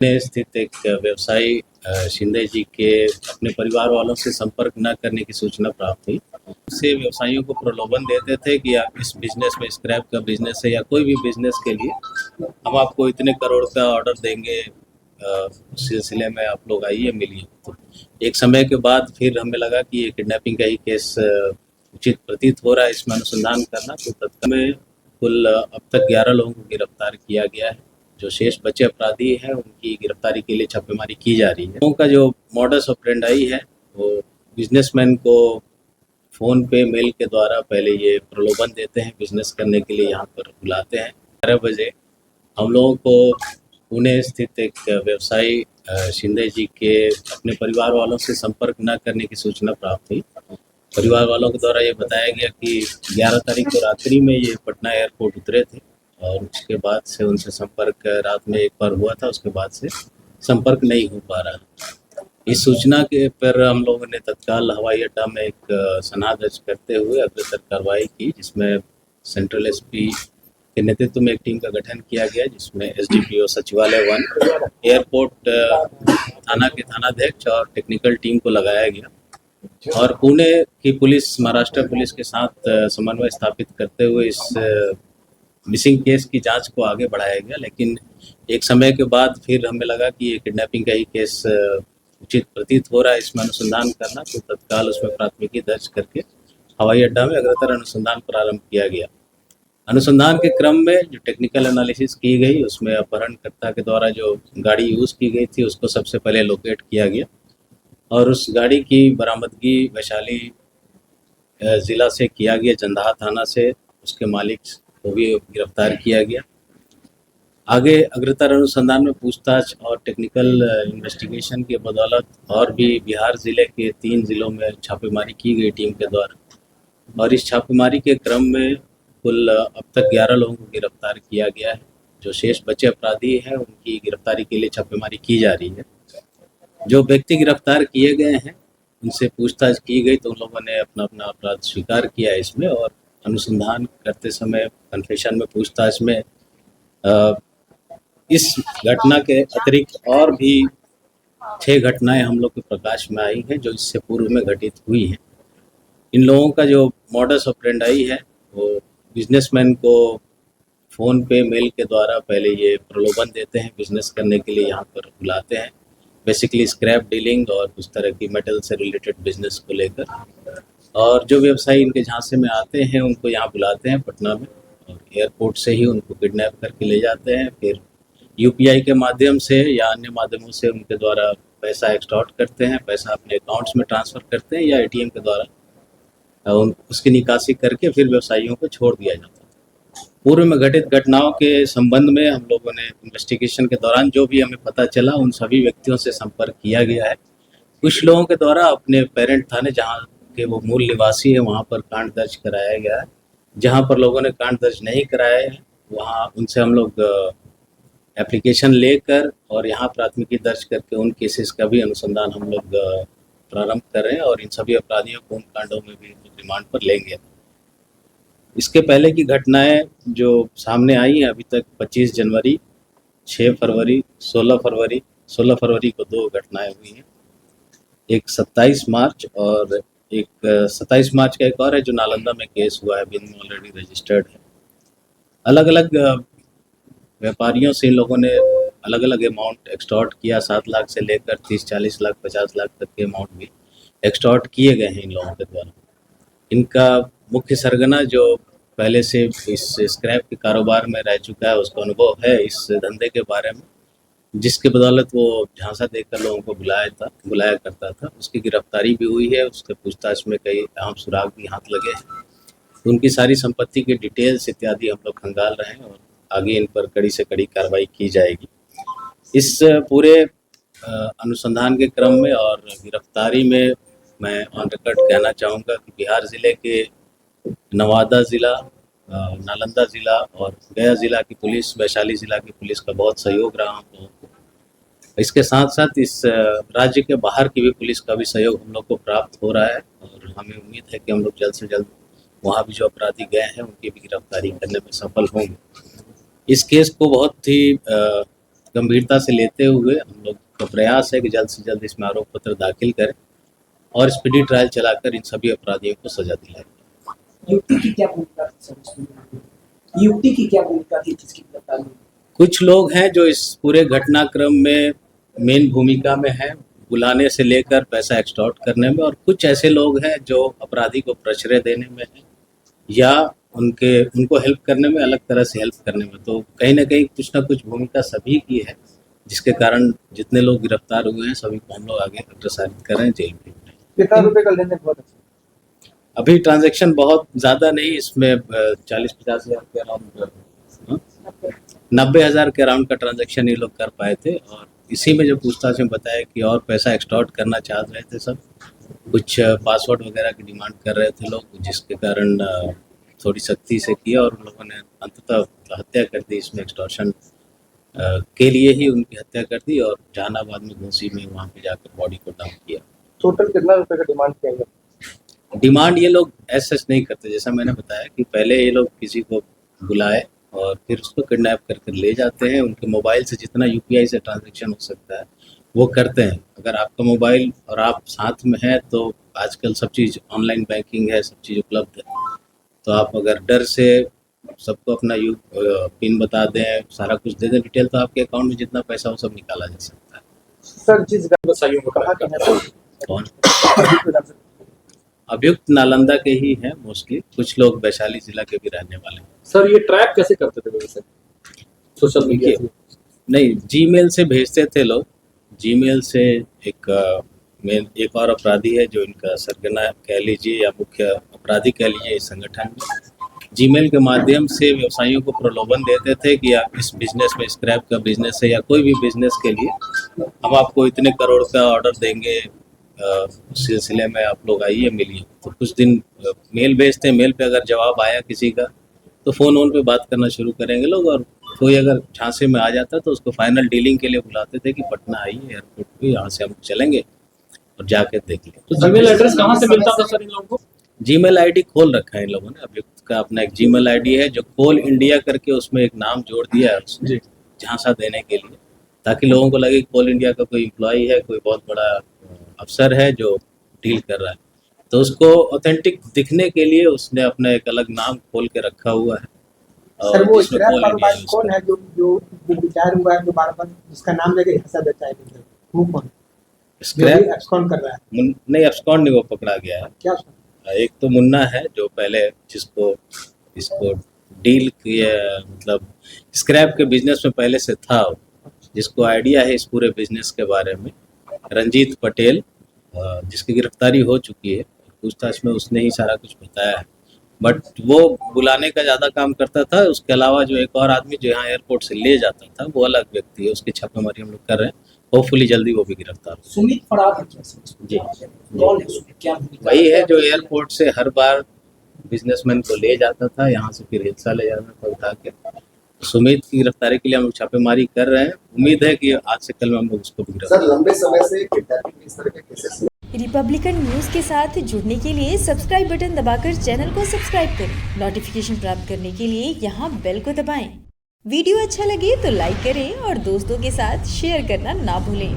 में स्थित एक व्यवसायी शिंदे जी के अपने परिवार वालों से संपर्क न करने की सूचना प्राप्त हुई। उससे व्यवसायियों को प्रलोभन देते थे कि आप इस बिजनेस में, स्क्रैप का बिजनेस है या कोई भी बिजनेस के लिए हम आपको इतने करोड़ का ऑर्डर देंगे, उस सिलसिले में आप लोग आइए, मिलिए। तो एक समय के बाद फिर हमें लगा कि ये किडनैपिंग का ही केस उचित प्रतीत हो रहा है, इसमें अनुसंधान करना। तो तत्काल में कुल अब तक 11 लोगों को गिरफ्तार किया गया है। जो शेष बचे अपराधी हैं उनकी गिरफ्तारी के लिए छापेमारी की जा रही है। लोगों का जो मॉडस ऑपरेंडाई है वो बिजनेसमैन को फ़ोन पे, मेल के द्वारा पहले ये प्रलोभन देते हैं, बिजनेस करने के लिए यहाँ पर बुलाते हैं। 11 बजे हम लोगों को पुणे स्थित एक व्यवसायी शिंदे जी के अपने परिवार वालों से संपर्क न करने की सूचना प्राप्त हुई। परिवार वालों के द्वारा ये बताया गया कि 11 तारीख को रात्रि में ये पटना एयरपोर्ट उतरे थे और उसके बाद से उनसे संपर्क रात में एक बार हुआ था, उसके बाद से संपर्क नहीं हो पा रहा। इस सूचना के पर हम लोगों ने तत्काल हवाई अड्डा में एक सनहा दर्ज करते हुए अग्रसर कार्रवाई की, जिसमें सेंट्रल एसपी के नेतृत्व में एक टीम का गठन किया गया, जिसमें एसडीपीओ सचिवालय 1, एयरपोर्ट थाना के थानाध्यक्ष और टेक्निकल टीम को लगाया गया और पुणे की पुलिस, महाराष्ट्र पुलिस के साथ समन्वय स्थापित करते हुए इस मिसिंग केस की जांच को आगे बढ़ाया गया। लेकिन एक समय के बाद फिर हमें लगा कि ये किडनैपिंग का ही केस उचित प्रतीत हो रहा है, इसमें अनुसंधान करना। तो तत्काल उसमें प्राथमिकी दर्ज करके हवाई अड्डा में अग्रतर अनुसंधान प्रारंभ किया गया। अनुसंधान के क्रम में जो टेक्निकल एनालिसिस की गई, उसमें अपहरणकर्ता के द्वारा जो गाड़ी यूज़ की गई थी उसको सबसे पहले लोकेट किया गया और उस गाड़ी की बरामदगी वैशाली ज़िला से किया गया, जंदाहा थाना से उसके मालिक को भी गिरफ्तार किया गया। आगे अग्रतर अनुसंधान में पूछताछ और टेक्निकल इन्वेस्टिगेशन की बदौलत और भी बिहार ज़िले के 3 ज़िलों में छापेमारी की गई टीम के द्वारा और इस छापेमारी के क्रम में कुल अब तक 11 लोगों को गिरफ्तार किया गया है। जो शेष बचे अपराधी हैं उनकी गिरफ्तारी के लिए छापेमारी की जा रही है। जो व्यक्ति गिरफ्तार किए गए हैं उनसे पूछताछ की गई तो उन लोगों ने अपना अपना अपराध स्वीकार किया है इसमें, और अनुसंधान करते समय कन्फेशन में, पूछताछ में इस घटना के अतिरिक्त और भी 6 घटनाएं हम लोग के प्रकाश में आई हैं जो इससे पूर्व में घटित हुई हैं। इन लोगों का जो मॉडस ऑपरेंडाई है वो बिजनेसमैन को फ़ोन पे, मेल के द्वारा पहले ये प्रलोभन देते हैं, बिजनेस करने के लिए यहाँ पर बुलाते हैं। बेसिकली स्क्रैप डीलिंग और उस तरह की मेटल से रिलेटेड बिजनेस को लेकर, और जो व्यवसायी इनके झांसे में आते हैं उनको यहाँ बुलाते हैं पटना में और एयरपोर्ट से ही उनको किडनैप करके ले जाते हैं। फिर यूपीआई के माध्यम से या अन्य माध्यमों से उनके द्वारा पैसा एक्सटॉर्ट करते हैं, पैसा अपने अकाउंट्स में ट्रांसफ़र करते हैं या एटीएम के द्वारा उसकी निकासी करके फिर व्यवसायियों को छोड़ दिया जाता है। पूर्व में घटित घटनाओं के संबंध में हम लोगों ने इन्वेस्टिगेशन के दौरान जो भी हमें पता चला उन सभी व्यक्तियों से संपर्क किया गया है। कुछ लोगों के द्वारा अपने पेरेंट थाने, जहाँ के वो मूल निवासी है, वहाँ पर कांड दर्ज कराया गया है। जहाँ पर लोगों ने कांड दर्ज नहीं कराए हैं वहाँ उनसे हम लोग एप्लीकेशन लेकर और यहाँ प्राथमिकी दर्ज करके उन केसेस का भी अनुसंधान हम लोग प्रारंभ कर रहे हैं और इन सभी अपराधियों को उन कांडों में भी रिमांड पर लेंगे। इसके पहले की घटनाएं जो सामने आई हैं अभी तक 25 जनवरी, 6 फरवरी, 16 फरवरी को 2 घटनाएं हुई हैं। एक 27 मार्च और एक 27 मार्च का एक और है जो नालंदा में केस हुआ है, बिन ऑलरेडी रजिस्टर्ड है। अलग अलग व्यापारियों से इन लोगों ने अलग अलग अमाउंट एक्सटॉर्ट किया, 7 लाख से लेकर 30-40 लाख, 50 लाख तक के अमाउंट भी एक्सटॉर्ट किए गए हैं इन लोगों के द्वारा। इनका मुख्य सरगना जो पहले से इस स्क्रैप के कारोबार में रह चुका है, उसको अनुभव है इस धंधे के बारे में, जिसके बदौलत वो झांसा देकर लोगों को बुलाया करता था। उसकी गिरफ्तारी भी हुई है, उसके पूछताछ में कई अहम सुराग भी हाथ लगे हैं। उनकी सारी संपत्ति की डिटेल्स इत्यादि हम लोग खंगाल रहे हैं और आगे इन पर कड़ी से कड़ी कार्रवाई की जाएगी। इस पूरे अनुसंधान के क्रम में और गिरफ्तारी में मैं ऑन रिकॉर्ड कहना चाहूँगा कि बिहार ज़िले के नवादा ज़िला, नालंदा ज़िला और गया ज़िला की पुलिस, वैशाली ज़िला की पुलिस का बहुत सहयोग रहा हम लोगों को। इसके साथ साथ इस राज्य के बाहर की भी पुलिस का भी सहयोग हम लोग को प्राप्त हो रहा है और हमें उम्मीद है कि हम लोग जल्द से जल्द वहाँ भी जो अपराधी गए हैं उनकी भी गिरफ्तारी करने में सफल होंगे। इस केस को बहुत ही गंभीरता से लेते हुए हम लोग का प्रयास है कि जल्द से जल्द इसमें आरोप पत्र दाखिल करें और स्पीडी ट्रायल चलाकर इन सभी अपराधियों को सजा दिलाएं। युवती की क्या भूमिका थी सर इसमें? युवती की क्या भूमिका थी जिसकी गिरफ्तारी हुई? कुछ लोग हैं जो इस पूरे घटनाक्रम में मेन भूमिका में हैं, बुलाने से लेकर पैसा एक्सटॉर्ट करने में, और कुछ ऐसे लोग हैं जो अपराधी को प्रश्रय देने में हैं या उनको हेल्प करने में, अलग तरह से हेल्प करने में। तो कहीं ना कहीं कुछ ना कुछ भूमिका सभी की है, जिसके कारण जितने लोग गिरफ्तार हुए हैं सभी को हम लोग आगे अग्रसारित कर रहे हैं, जेल में। कितना रुपए का लेन देन बहुत अच्छा? अभी ट्रांजैक्शन बहुत ज़्यादा नहीं, इसमें 40-50 हज़ार के अराउंड, 90,000 के अराउंड का ट्रांजैक्शन ये लोग कर पाए थे। और इसी में जो पूछताछ में बताया कि और पैसा एक्सटॉर्ट करना चाह रहे थे सब, कुछ पासवर्ड वगैरह की डिमांड कर रहे थे लोग, जिसके कारण थोड़ी सख्ती से किया और उन लोगों ने अंततः हत्या कर दी। इसमें एक्सटॉर्शन के लिए ही उनकी हत्या कर दी और जहानाबाद में घोसी में वहाँ पे जाकर बॉडी को डंप किया। टोटल कितना रुपए का डिमांड किया गया? डिमांड ये लोग ऐसा नहीं करते, जैसा मैंने बताया कि पहले ये लोग किसी को बुलाए और फिर उसको किडनैप करके ले जाते हैं। उनके मोबाइल से जितना यूपीआई से ट्रांजैक्शन हो सकता है वो करते हैं। अगर आपका मोबाइल और आप साथ में हैं तो आजकल सब चीज़ ऑनलाइन बैंकिंग है, सब चीज़ उपलब्ध है। तो आप अगर डर से सबको अपना पिन बता दें, सारा कुछ दे दें डिटेल, तो आपके अकाउंट में जितना पैसा हो सब निकाला जा सकता है। सर जिस व्यवसायियों को कहा कि कौन अभियुक्त नालंदा के ही हैं मोस्टली, कुछ लोग वैशाली जिला के भी रहने वाले हैं। सर ये ट्रैक कैसे करते थे वैसे सोशल मीडिया से? नहीं, जीमेल से भेजते थे लोग। जीमेल से एक और अपराधी है जो इनका सरगना कह लीजिए या मुख्य अपराधी कह लीजिए इस संगठन में, जीमेल के माध्यम से व्यवसायियों को प्रलोभन देते थे कि आप इस बिजनेस में, स्क्रैप का बिजनेस है या कोई भी बिजनेस के लिए हम आपको इतने करोड़ का ऑर्डर देंगे, उस सिलसिले में आप लोग आइए मिलिए। तो कुछ दिन मेल भेजते हैं, मेल पे अगर जवाब आया किसी का तो फ़ोन पे बात करना शुरू करेंगे लोग, और कोई अगर झांसे में आ जाता तो उसको फाइनल डीलिंग के लिए बुलाते थे कि पटना आइए एयरपोर्ट पे, यहाँ से हम चलेंगे और जाके देख लें। तो जीमेल एड्रेस कहाँ से मिलता था सर इन लोगों को? जीमेल आईडी खोल रखा है इन लोगों ने। अभियुक्त का अपना एक जीमेल आईडी है जो कोल इंडिया करके उसमें एक नाम जोड़ दिया है उसने झांसा देने के लिए, ताकि लोगों को लगे कि कोल इंडिया का कोई एम्प्लॉई है, कोई बहुत बड़ा अफसर है जो डील कर रहा है। तो उसको ऑथेंटिक दिखने के लिए उसने अपना एक अलग नाम खोल के रखा हुआ है। सर वो स्क्रैप कारोबारी कौन है जो विचार हुआ है, जो बार-बार जिसका नाम लेके हिस्सा देता है, वो कौन? स्क्रैप एब्सकॉन्ड कर रहा है? नहीं, एब्सकॉन्ड नहीं, वो पकड़ा गया है। क्या? एक तो मुन्ना है जो पहले जिसको इसको डील किया, मतलब स्क्रैप के बिजनेस में पहले से था, जिसको आइडिया है इस पूरे बिजनेस के बारे में, रंजीत पटेल, जिसकी गिरफ्तारी हो चुकी है। पूछताछ में उसने ही सारा कुछ बताया है, बट वो बुलाने का ज़्यादा काम करता था। उसके अलावा जो एक और आदमी जो यहाँ एयरपोर्ट से ले जाता था वो अलग व्यक्ति है, उसकी छापेमारी हम लोग कर रहे हैं। होपफुली जल्दी वो भी गिरफ्तार हो। सुमित फरार है क्या सर? जी, कौन है सुमित? क्या वही है जो एयरपोर्ट से हर बार बिजनेसमैन को ले जाता था, यहाँ से फिर हिस्सा ले जाता था उठा के। सुमित की गिरफ्तारी के लिए हम लोग छापेमारी कर रहे हैं। उम्मीद है कि आज से कल में हम लोग उसको भी गिरफ्तार। सर लंबे समय से किडनैपिंग इस तरह के केसेस रिपब्लिकन न्यूज़ के साथ जुड़ने के लिए सब्सक्राइब बटन दबाकर चैनल को सब्सक्राइब करें। नोटिफिकेशन प्राप्त करने के लिए यहाँ बेल को दबाएं। वीडियो अच्छा लगे तो लाइक करें और दोस्तों के साथ शेयर करना ना भूलें।